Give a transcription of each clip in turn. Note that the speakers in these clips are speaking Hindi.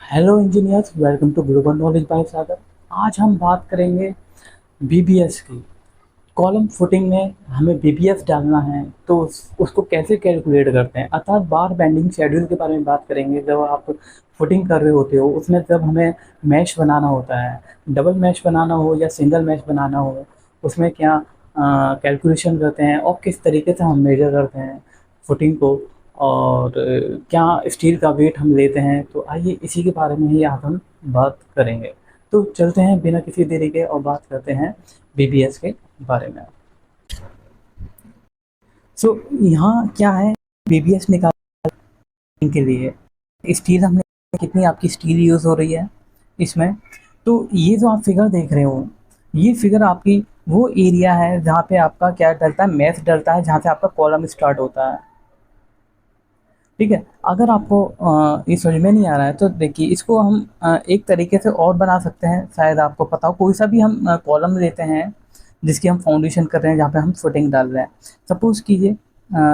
Hello engineers, welcome to global knowledge by Sagar. आज हम बात करेंगे बीबीएस की। कॉलम फुटिंग में हमें बीबीएस डालना है तो उसको कैसे कैलकुलेट करते हैं, अर्थात बार बेंडिंग शेड्यूल के बारे में बात करेंगे। जब आप फुटिंग कर रहे होते हो उसमें जब हमें मैश बनाना होता है, डबल मैश बनाना हो या सिंगल मैश बनाना हो, उसमें क्या कैलकुलेशन करते हैं और किस तरीके से हम मेजर करते हैं फुटिंग को, और क्या स्टील का वेट हम लेते हैं। तो आइए इसी के बारे में ही आज हम बात करेंगे। तो चलते हैं बिना किसी देरी के और बात करते हैं बीबीएस के बारे में। सो यहाँ क्या है, बीबीएस निकालने के लिए स्टील हमने कितनी आपकी स्टील यूज़ हो रही है इसमें। तो ये जो आप फिगर देख रहे हो, ये फिगर आपकी वो एरिया है जहाँ पे आपका क्या डलता है, मैथ डलता है, जहाँ से आपका कॉलम स्टार्ट होता है। ठीक है। अगर आपको ये समझ में नहीं आ रहा है तो देखिए, इसको हम एक तरीके से और बना सकते हैं, शायद आपको पता हो। कोई सा भी हम कॉलम लेते हैं जिसकी हम फाउंडेशन कर रहे हैं, जहाँ पे हम फुटिंग डाल रहे हैं। सपोज़ कीजिए,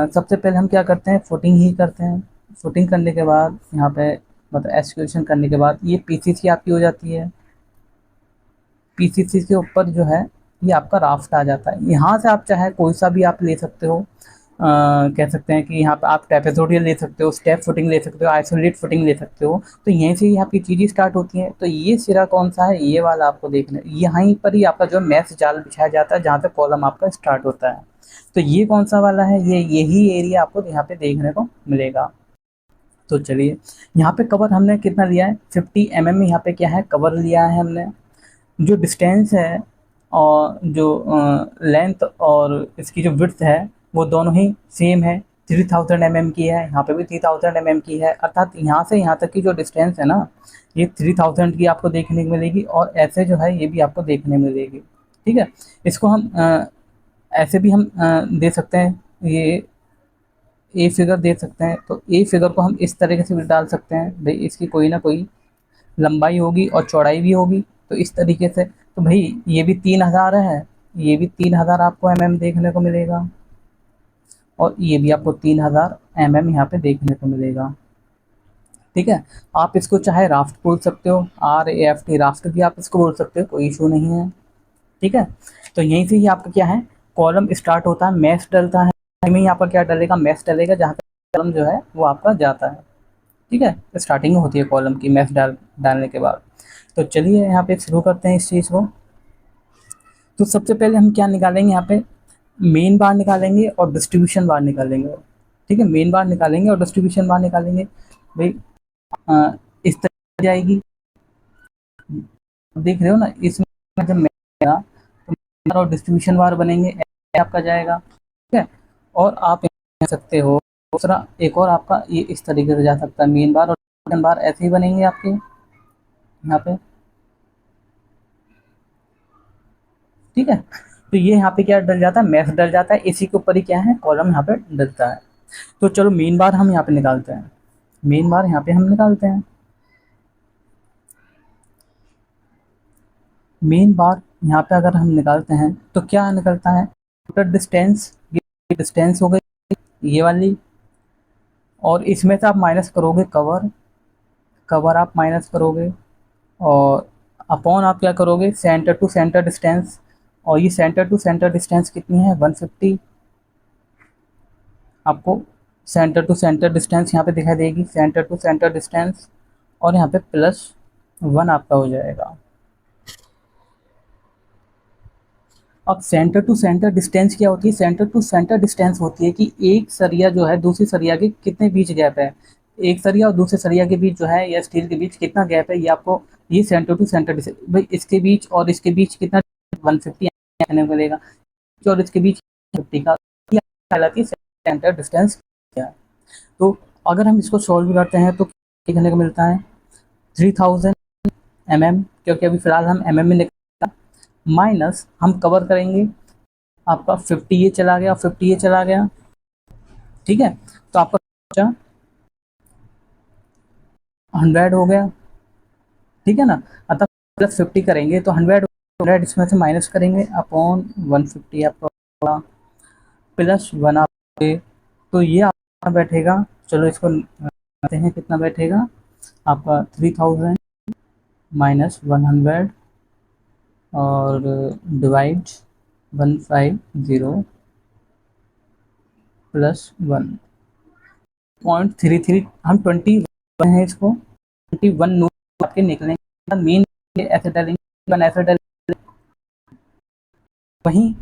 सबसे पहले हम क्या करते हैं, फुटिंग ही करते हैं। फुटिंग करने के बाद यहाँ पे मतलब एक्सक्यूशन करने के बाद ये पीसीसी आपकी हो जाती है। पीसीसी के ऊपर जो है ये आपका राफ्ट आ जाता है। यहाँ से आप चाहे कोई सा भी आप ले सकते हो। कह सकते हैं कि यहाँ पे आप ट्रेपेजोइडल ले सकते हो, स्टेप फुटिंग ले सकते हो, आइसोलेट फुटिंग ले सकते हो। तो यहीं से ही आपकी चीज़ें स्टार्ट होती हैं। तो ये सिरा कौन सा है, ये वाला आपको देखना है। यहीं पर ही आपका जो मैश जाल बिछाया जाता है जहाँ पे कॉलम आपका स्टार्ट होता है। तो ये कौन सा वाला है, ये यही एरिया आपको यहाँ पे देखने को मिलेगा। तो चलिए, यहाँ पे कवर हमने कितना लिया है, 50 mm यहाँ पे क्या है कवर लिया है हमने। जो डिस्टेंस है और जो लेंथ और इसकी जो विड्थ है वो दोनों ही सेम है। 3000 mm की है, यहाँ पे भी 3000 mm की है। अर्थात यहाँ से यहाँ तक की जो डिस्टेंस है ना, ये 3000 की आपको देखने को मिलेगी, और ऐसे जो है ये भी आपको देखने मिलेगी। ठीक है। इसको हम ऐसे भी हम दे सकते हैं, ये ए फिगर दे सकते हैं। तो ए फिगर को हम इस तरीके से भी डाल सकते हैं, भाई इसकी कोई ना कोई लंबाई होगी और चौड़ाई भी होगी। तो इस तरीके से तो भाई ये भी 3000 है, ये भी 3000 आपको देखने को मिलेगा, और ये भी आपको 3000 यहाँ पे देखने को मिलेगा। ठीक है। आप इसको चाहे राफ्ट बोल सकते हो, RAFT राफ्ट भी आप इसको बोल सकते हो, कोई इशू नहीं है। ठीक है। तो यहीं से ही आपका क्या है, कॉलम स्टार्ट होता है, मैश डलता है में ही आपका क्या डलेगा, मैश डलेगा, जहाँ तक कॉलम जो है वो आपका जाता है। ठीक है। स्टार्टिंग होती है कॉलम की मैश डालने के बाद। तो चलिए यहाँ पे शुरू करते हैं इस चीज़ को। तो सबसे पहले हम क्या निकालेंगे, यहाँ पे मेन बार निकालेंगे और डिस्ट्रीब्यूशन बार निकालेंगे। ठीक है, मेन बार निकालेंगे और डिस्ट्रीब्यूशन बार निकालेंगे। भाई इस तरह जाएगी, देख रहे हो ना, इसमें जब मेरा तो मेन और डिस्ट्रीब्यूशन बार बनेंगे, ऐसे आपका जाएगा। ठीक है। और आप कह सकते हो दूसरा एक और आपका ये इस तरीके से जा सकता है, मेन बार और डिस्ट्रीब्यूशन बार ऐसे ही बनेंगे आपके यहाँ पे। ठीक है। तो ये यहाँ पे क्या डल जाता है, मैथ डल जाता है, इसी के ऊपर ही क्या है कॉलम यहाँ पे डलता है। तो चलो मेन बार हम यहाँ पे निकालते हैं, मेन बार यहाँ पे हम निकालते हैं। मेन बार यहाँ पे अगर हम निकालते हैं तो क्या निकलता है, टोटल डिस्टेंस, ये डिस्टेंस हो गई ये वाली, और इसमें से आप माइनस करोगे कवर, कवर आप माइनस करोगे, और अपॉन आप क्या करोगे सेंटर टू सेंटर डिस्टेंस। और ये सेंटर टू सेंटर डिस्टेंस कितनी है, 150। आपको सेंटर टू सेंटर डिस्टेंस यहाँ पे दिखाई देगी, सेंटर टू सेंटर डिस्टेंस, और यहाँ पे +1 आपका हो जाएगा। अब सेंटर टू सेंटर डिस्टेंस क्या होती है, सेंटर टू सेंटर डिस्टेंस होती है कि एक सरिया जो है दूसरी सरिया के कितने बीच गैप है, एक सरिया और दूसरे सरिया के बीच जो है या स्टील के बीच कितना गैप है, ये आपको ये सेंटर टू सेंटर डिस्टेंस, भाई इसके बीच और इसके बीच कितना 150 आने मिलेगा, और इसके बीच 50 का, ये कहलाती है सेंटर डिस्टेंस। तो अगर हम इसको सॉल्व करते हैं तो देखने को मिलता है 3000 mm, क्योंकि अभी फ़िलहाल हम में निकला, माइनस हम कवर करेंगे, आपका 50 ये चला गया, 50 ये चला गया। ठीक है। तो आपका 100 हो गया। ठीक है ना। अतः +50 करेंगे तो 100 इसमें से माइनस करेंगे, अपॉन 150 आपका +1 आप, तो ये आपका बैठेगा। चलो इसको करते हैं कितना बैठेगा, आपका 3000 माइनस 100 और डिवाइड 150 प्लस 1.33 हम 21 है इसको 21 नोट आपके निकलेंगे मेन ऐसे डालेंगे ऐसे डालेंगे। वहीं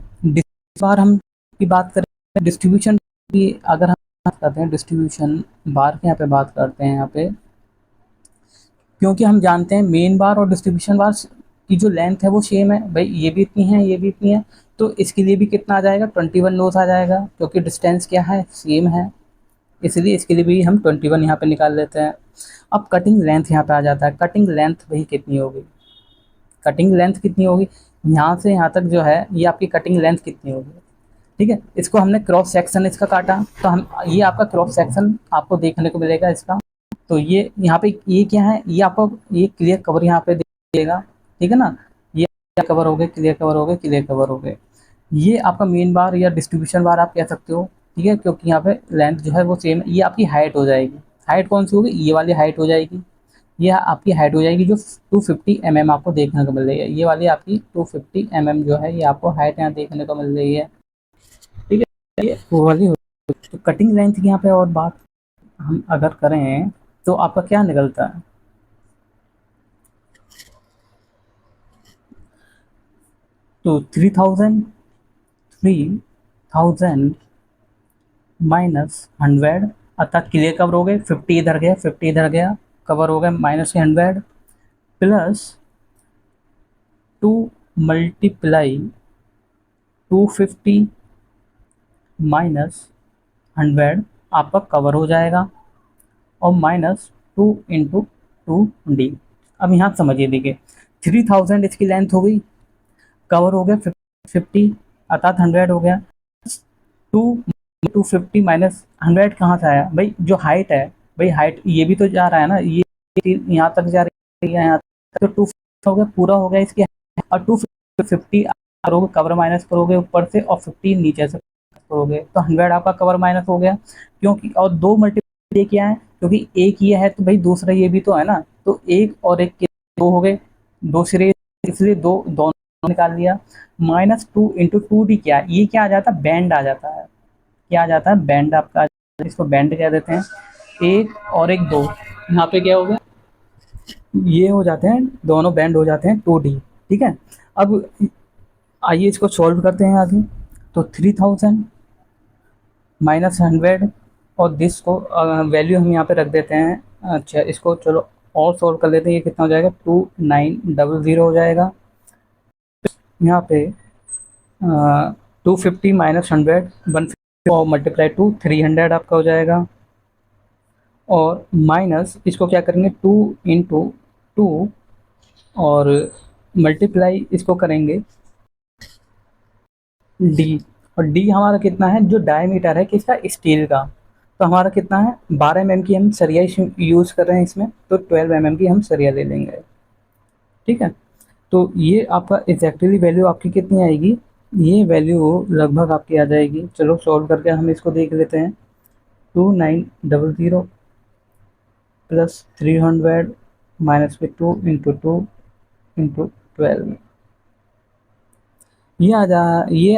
बार हम की बात करें डिस्ट्रीब्यूशन की, अगर हम बात करते हैं डिस्ट्रीब्यूशन बार की यहाँ पे बात करते हैं यहाँ पे, क्योंकि हम जानते हैं मेन बार और डिस्ट्रीब्यूशन बार की जो लेंथ है वो सेम है भाई, ये भी इतनी है ये भी इतनी है, तो इसके लिए भी कितना आ जाएगा 21 नोस आ जाएगा, क्योंकि डिस्टेंस क्या है सेम है, इसलिए इसके लिए भी हम 21 यहाँ पे निकाल लेते हैं। अब कटिंग लेंथ यहाँ पे आ जाता है, कटिंग लेंथ भाई कितनी होगी, कटिंग लेंथ कितनी होगी, यहाँ से यहाँ तक जो है ये आपकी कटिंग लेंथ कितनी होगी। ठीक है, इसको हमने क्रॉस सेक्शन इसका काटा, तो हम ये आपका क्रॉस सेक्शन आपको देखने को मिलेगा इसका, तो ये यहाँ पे ये क्या है, ये आपको ये क्लियर कवर यहाँ पे देगा। ठीक है ना, ये कवर हो गए, क्लियर कवर हो गए, क्लियर कवर हो गए। ये आपका मेन बार या डिस्ट्रीब्यूशन बार आप कह सकते हो। ठीक है, क्योंकि यहाँ पे लेंथ जो है वो सेम, ये आपकी हाइट हो जाएगी। हाइट कौन सी होगी, ये वाली हाइट हो जाएगी, ये आपकी हाइट हो जाएगी जो 250 mm आपको देखने को मिल रही है, ये वाली आपकी 250 mm जो है ये आपको हाइट यहाँ देखने को मिल रही है। ठीक है, ये वो वाली हो। तो कटिंग लेंथ की यहाँ पे और बात हम अगर करें तो आपका क्या निकलता है, तो 3000 माइनस 100, अर्थात क्लियर कवर हो गए, 50 इधर गया 50 इधर गया, कवर हो गया माइनस 100 प्लस 2 मल्टीप्लाई 250 माइनस 100 आपका कवर हो जाएगा, और माइनस 2 × 2d। अब यहाँ समझिए, देखिए 3000 इसकी लेंथ हो गई, कवर हो गया 50 अर्थात 100 हो गया, 250 माइनस 100 कहाँ से आया भाई, जो हाइट है भाई, हाइट ये भी तो जा रहा है ना, ये यहाँ तक जा रही है यहाँ तक, तो 2 हो गया पूरा हो गया इसकी, और 250 करोगे कवर माइनस करोगे ऊपर से, और 50 नीचे से करोगे, तो 100 आपका कवर माइनस हो गया, क्योंकि और 2 मल्टीप्लाई क्या है, क्योंकि एक ये है तो भाई दूसरा ये भी तो है ना, तो एक और एक के 2 हो गए, 2 सिरे, इसलिए दो दोनों निकाल लिया, -2 × 2d क्या है, ये क्या आ जाता है, बैंड आ जाता है, क्या आ जाता है, बैंड आपका आ जाता है, इसको बैंड कह देते हैं, एक और एक दो, यहाँ पे क्या हो गया, ये हो जाते हैं दोनों बैंड हो जाते हैं 2d। ठीक है, अब आइए इसको सॉल्व करते हैं आगे, तो 3000 माइनस 100 और दिस को वैल्यू हम यहाँ पे रख देते हैं, अच्छा इसको चलो और सॉल्व कर लेते हैं, ये कितना हो जाएगा 2900 हो जाएगा, यहाँ पे 250 माइनस 100 150 और मल्टीप्लाई 300 आपका हो जाएगा, और माइनस इसको क्या करेंगे 2 × 2 और मल्टीप्लाई इसको करेंगे डी, और डी हमारा कितना है, जो डायमीटर है किसका, स्टील का, तो हमारा कितना है 12 mm की हम सरिया यूज़ कर रहे हैं इसमें, तो 12 mm की हम सरिया ले लेंगे। ठीक है, तो ये आपका एग्जैक्टली वैल्यू आपकी कितनी आएगी, ये वैल्यू लगभग आपकी आ जाएगी, चलो सॉल्व करके हम इसको देख लेते हैं, 2900 प्लस 300 माइनस में 2 × 2 × 12, ये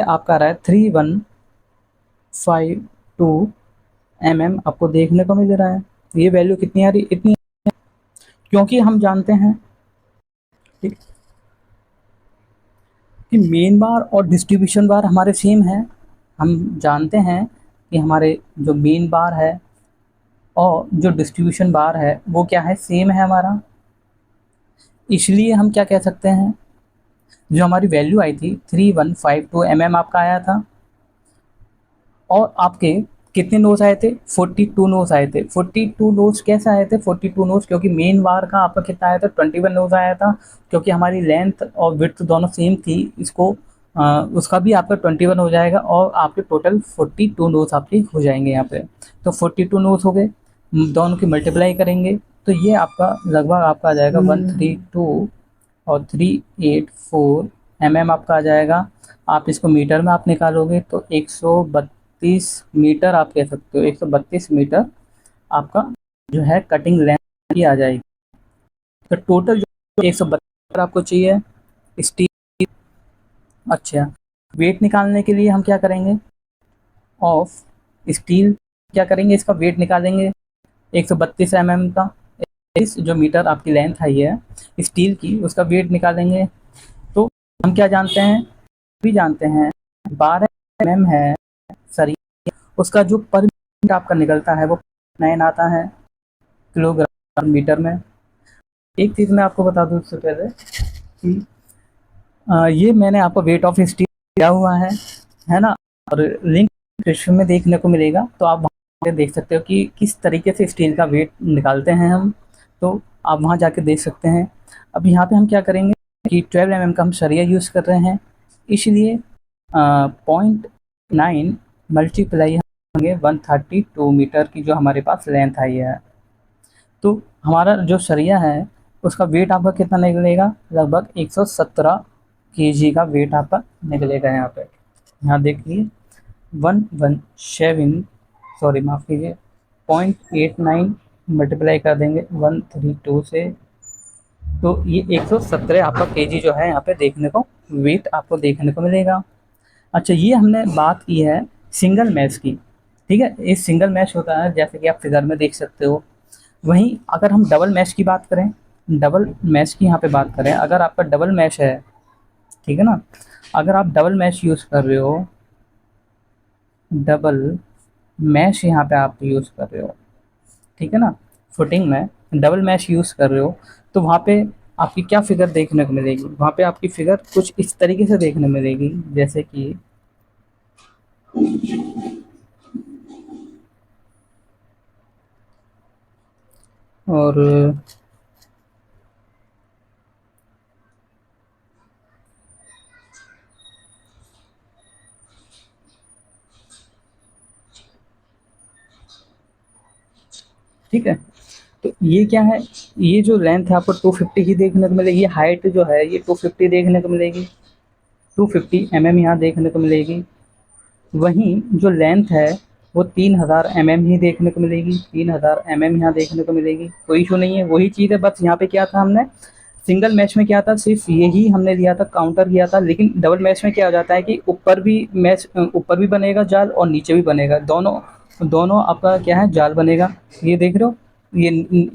आपका आ रहा है 3152 आपको देखने को मिल रहा है, ये वैल्यू कितनी आ रही, इतनी, क्योंकि हम जानते हैं ठीक कि मेन बार और डिस्ट्रीब्यूशन बार हमारे सेम है, हम जानते हैं कि हमारे जो मेन बार है और जो डिस्ट्रीब्यूशन बार है वो क्या है, सेम है हमारा, इसलिए हम क्या कह सकते हैं, जो हमारी वैल्यू आई थी 3152 आपका आया था, और आपके कितने नोट्स आए थे, 42 नोट्स आए थे, 42 नोट्स कैसे आए थे, 42 नोट्स क्योंकि मेन बार का आपका कितना आया था 21 नोट्स आया था, क्योंकि हमारी लेंथ और विड्थ दोनों सेम थी, इसको उसका भी आपका 21 हो जाएगा, और आपके टोटल 42 नोट्स आपके हो जाएंगे यहाँ पे, तो 42 नोट्स हो गए, दोनों की मल्टीप्लाई करेंगे तो ये आपका लगभग आपका आ जाएगा 132 और 384 आपका आ जाएगा, आप इसको मीटर में आप निकालोगे तो 132 मीटर आप कह सकते हो, 132 मीटर आपका जो है कटिंग लेंथ ये आ जाएगी। तो टोटल जो 172 आपको चाहिए स्टील। अच्छा, वेट निकालने के लिए हम क्या करेंगे, ऑफ स्टील क्या करेंगे, इसका वेट निकालेंगे 132 का। इस जो मीटर आपकी लेंथ आई है स्टील की, उसका वेट निकालेंगे। तो हम क्या जानते हैं, भी जानते हैं 12 है सरिया, उसका जो पर मीटर आपका निकलता है वो 9 आता है किलोग्राम मीटर में। एक चीज़ मैं आपको बता दूँ उससे पहले कि ये मैंने आपको वेट ऑफ स्टील दिया हुआ है ना, और लिंक डिस्क्रिप्शन में देखने को मिलेगा, तो आप वहाँ देख सकते हो कि किस तरीके से स्टील का वेट निकालते हैं हम, तो आप वहाँ जाके देख सकते हैं। अब यहाँ पे हम क्या करेंगे कि 12 का हम सरिया यूज़ कर रहे हैं, इसलिए 0.9 मल्टीप्लाई होंगे 132 मीटर की जो हमारे पास लेंथ आई है। तो हमारा जो सरिया है उसका वेट आपका कितना निकलेगा, लगभग 117 केजी का वेट आपका निकलेगा। यहाँ देखिए 117, सॉरी माफ़ कीजिए, 0.89 मल्टीप्लाई कर देंगे 132 से, तो ये 117 आपका केजी जो है यहाँ पे देखने को वेट आपको देखने को मिलेगा। अच्छा, ये हमने बात की है सिंगल मैश की, ठीक है, ये सिंगल मैश होता है जैसे कि आप फिगर में देख सकते हो। वहीं अगर हम डबल मैश की बात करें, डबल मैश की यहाँ पे बात करें, अगर आपका डबल मैश है, ठीक है ना, अगर आप डबल मैश यूज़ कर रहे हो, डबल मैश यहाँ पे आप यूज़ कर रहे हो, ठीक है ना, फुटिंग में डबल मैश यूज़ कर रहे हो, तो वहाँ पे आपकी क्या फिगर देखने को मिलेगी, वहाँ पे आपकी फिगर कुछ इस तरीके से देखने मिलेगी, जैसे कि और ठीक है, तो ये क्या है, ये जो लेंथ है आपको 250 ही देखने को मिलेगी, हाइट जो है ये 250 देखने को मिलेगी, 250 यहाँ देखने को मिलेगी। वहीं जो लेंथ है वो 3000 ही देखने को मिलेगी, 3000 यहाँ देखने को मिलेगी, कोई इशू नहीं है, वही चीज़ है। बस यहाँ पे क्या था, हमने सिंगल मैच में क्या था, सिर्फ यही हमने लिया था, काउंटर किया था, लेकिन डबल मैच में क्या हो जाता है कि ऊपर भी मैच, ऊपर भी बनेगा जाल और नीचे भी बनेगा, दोनों दोनों आपका क्या है जाल बनेगा। ये देख रहे हो,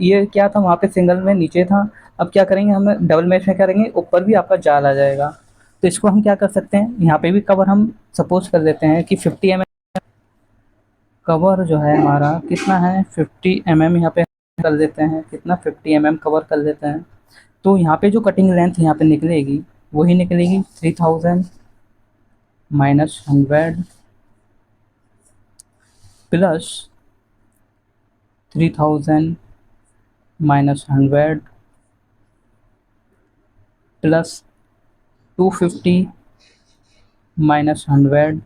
ये क्या था, वहाँ पे सिंगल में नीचे था, अब क्या करेंगे हम डबल मैच में करेंगे, ऊपर भी आपका जाल आ जाएगा। तो इसको हम क्या कर सकते हैं, यहाँ पे भी कवर हम सपोज कर देते हैं कि 50 कवर जो है हमारा कितना है, 50 यहाँ पे कर देते हैं, कितना 50 कवर कर देते हैं। तो यहाँ पे जो कटिंग लेंथ यहाँ पे निकलेगी वही निकलेगी 3000 minus 100 plus 3000 minus 100 plus 250 minus 100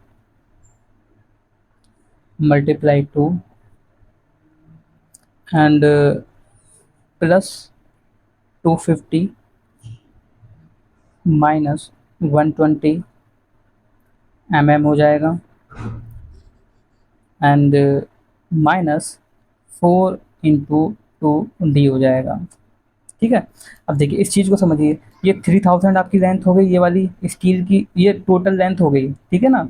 multiply 2 and plus 250 minus 120 हो जाएगा एंड माइनस 4 × 2 D हो जाएगा। ठीक है, अब देखिए इस चीज़ को समझिए, ये 3000 आपकी लेंथ हो गई, ये वाली स्टील की ये टोटल लेंथ हो गई, ठीक है ना।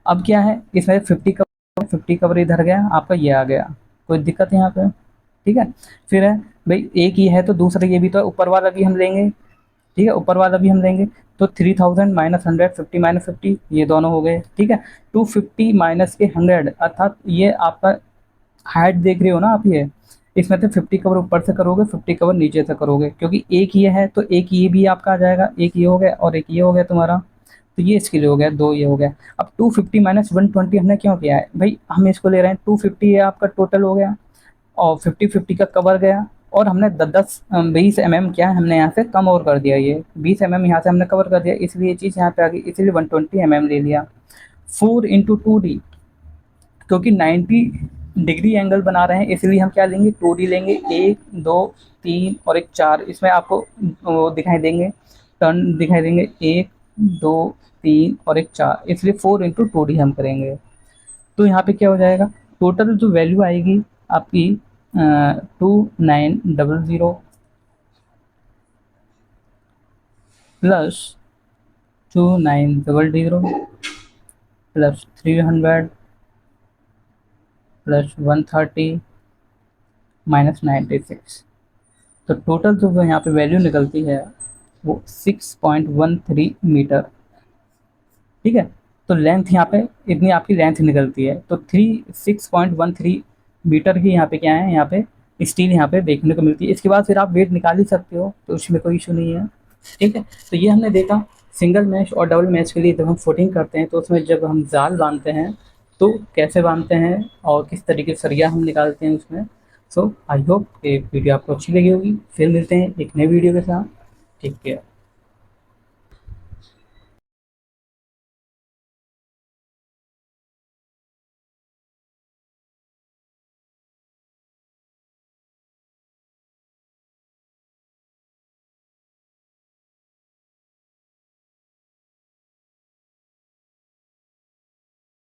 अब क्या है, इसमें 50 कवर इधर गया, आपका ये आ गया, कोई दिक्कत है यहाँ पे, ठीक है। फिर है भाई, एक ही है तो दूसरा ये भी तो ऊपर वाला भी हम लेंगे, ठीक है, ऊपर वाला भी हम लेंगे, तो 3000 माइनस 100 50 माइनस 50 ये दोनों हो गए, ठीक है। 250 माइनस के 100 अर्थात ये आपका हाइट देख रहे हो ना आप, ये इसमें से 50 कवर ऊपर से करोगे, 50 कवर नीचे से करोगे, क्योंकि एक ये है तो एक ये भी आपका आ जाएगा, एक ये हो गया और एक ये हो गया तुम्हारा, तो ये इसके लिए हो गया, दो ये हो गया। अब 250 माइनस 120 हमने क्यों किया है भाई, हम इसको ले रहे हैं 250 ये आपका टोटल हो गया, और 50-50 का कवर गया, और हमने 20 क्या है, हमने यहाँ से कम और कर दिया, ये 20 यहाँ से हमने कवर कर दिया, इसलिए ये चीज़ यहाँ पे आ गई, इसलिए 120 ले लिया। 4 × 2D, क्योंकि 90 डिग्री एंगल बना रहे हैं इसलिए हम क्या लेंगे, 2D लेंगे, 1 2 3 और एक 4, इसमें आपको वो दिखाई देंगे, टर्न दिखाई देंगे, 1 2 3 और एक 4, इसलिए 4 × 2D हम करेंगे। तो यहाँ पे क्या हो जाएगा, टोटल जो वैल्यू आएगी आपकी 2900 प्लस 2900 प्लस 300 प्लस 130 माइनस 96। तो टोटल जो यहाँ पे वैल्यू निकलती है वो 6.13 मीटर। ठीक है, तो लेंथ यहाँ पे इतनी आपकी लेंथ निकलती है। तो 6.13 मीटर की यहाँ पे क्या है, यहाँ पे स्टील यहाँ पे देखने को मिलती है। इसके बाद फिर आप वेट निकाल ही सकते हो, तो उसमें कोई इशू नहीं है। ठीक है, तो ये हमने देखा सिंगल मैश और डबल मैश के लिए जब हम फुटिंग करते हैं तो उसमें जब हम जाल बांधते हैं तो कैसे बांधते हैं और किस तरीके से सरिया हम निकालते हैं उसमें। सो आई होप ये वीडियो आपको अच्छी लगी होगी। फिर मिलते हैं एक नई वीडियो के साथ। Take care.